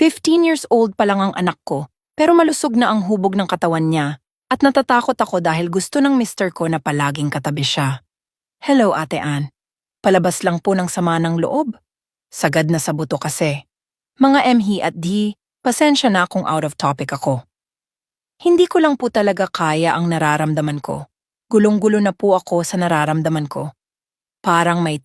15 years old pa lang ang anak ko, pero malusog na ang hubog ng katawan niya at natatakot ako dahil gusto ng mister ko na palaging katabi siya. Hello, Ate Ann. Palabas lang po ng sama ng loob. Sagad na sa buto kasi. Mga MH at D, pasensya na kung out of topic ako. Hindi ko lang po talaga kaya ang nararamdaman ko. Gulong-gulo na po ako sa nararamdaman ko. Parang may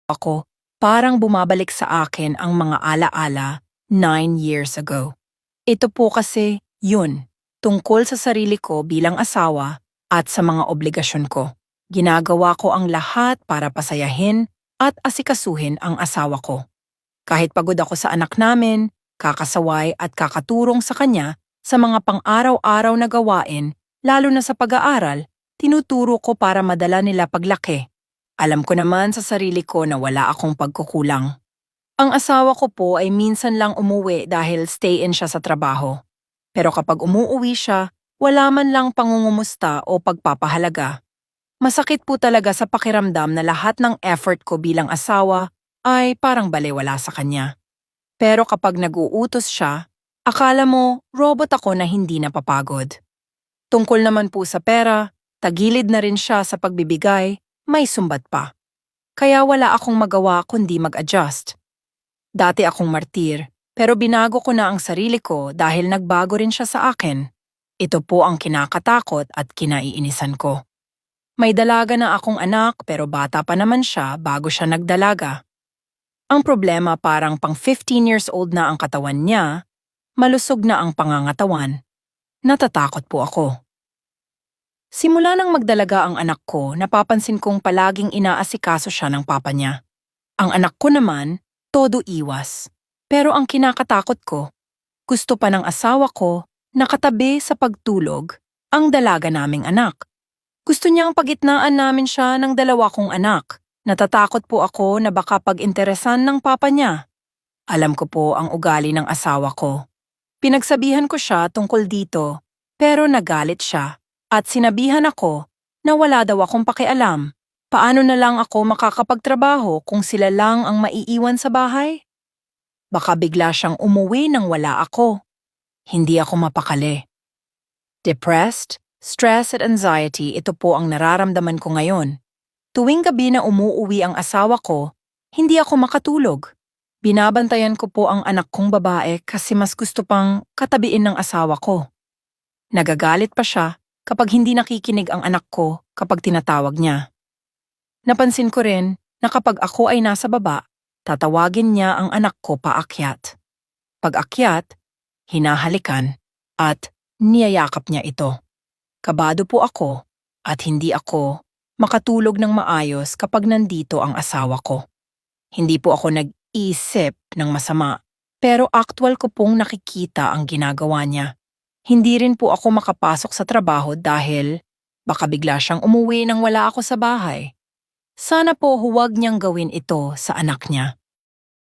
ako, parang bumabalik sa akin ang mga alaala 9 years ago. Ito po kasi, yun, tungkol sa sarili ko bilang asawa at sa mga obligasyon ko. Ginagawa ko ang lahat para pasayahin at asikasuhin ang asawa ko. Kahit pagod ako sa anak namin, kakasaway at kakaturong sa kanya sa mga pang-araw-araw na gawain, lalo na sa pag-aaral, tinuturo ko para madala nila paglaki. Alam ko naman sa sarili ko na wala akong pagkukulang. Ang asawa ko po ay minsan lang umuwi dahil stay-in siya sa trabaho. Pero kapag umuuwi siya, wala man lang pangungumusta o pagpapahalaga. Masakit po talaga sa pakiramdam na lahat ng effort ko bilang asawa ay parang balewala sa kanya. Pero kapag nag-uutos siya, akala mo robot ako na hindi napapagod. Tungkol naman po sa pera, tagilid na rin siya sa pagbibigay, may sumbat pa. Kaya wala akong magawa kundi mag-adjust. Dati akong martir, pero binago ko na ang sarili ko dahil nagbago rin siya sa akin. Ito po ang kinakatakot at kinaiinisan ko. May dalaga na akong anak pero bata pa naman siya bago siya nagdalaga. Ang problema parang pang 15 years old na ang katawan niya, malusog na ang pangangatawan. Natatakot po ako. Simula nang magdalaga ang anak ko, napapansin kong palaging inaasikaso siya ng papa niya. Ang anak ko naman, todo iwas. Pero ang kinakatakot ko, gusto pa ng asawa ko nakatabi sa pagtulog ang dalaga naming anak. Gusto niyang pagitnaan namin siya ng dalawa kong anak. Natatakot po ako na baka pag-interesan ng papa niya. Alam ko po ang ugali ng asawa ko. Pinagsabihan ko siya tungkol dito, pero nagalit siya at sinabihan ako na wala daw akong pakialam. Paano na lang ako makakapagtrabaho kung sila lang ang maiiwan sa bahay? Baka bigla siyang umuwi nang wala ako. Hindi ako mapakali. Depressed, stress at anxiety, ito po ang nararamdaman ko ngayon. Tuwing gabi na umuuwi ang asawa ko, hindi ako makatulog. Binabantayan ko po ang anak kong babae kasi mas gusto pang katabiin ng asawa ko. Nagagalit pa siya kapag hindi nakikinig ang anak ko kapag tinatawag niya. Napansin ko rin na kapag ako ay nasa baba, tatawagin niya ang anak ko paakyat. Pag akyat, hinahalikan at niyayakap niya ito. Kabado po ako at hindi ako makatulog ng maayos kapag nandito ang asawa ko. Hindi po ako nag-isip ng masama, pero aktwal ko pong nakikita ang ginagawa niya. Hindi rin po ako makapasok sa trabaho dahil baka bigla siyang umuwi nang wala ako sa bahay. Sana po huwag niyang gawin ito sa anak niya.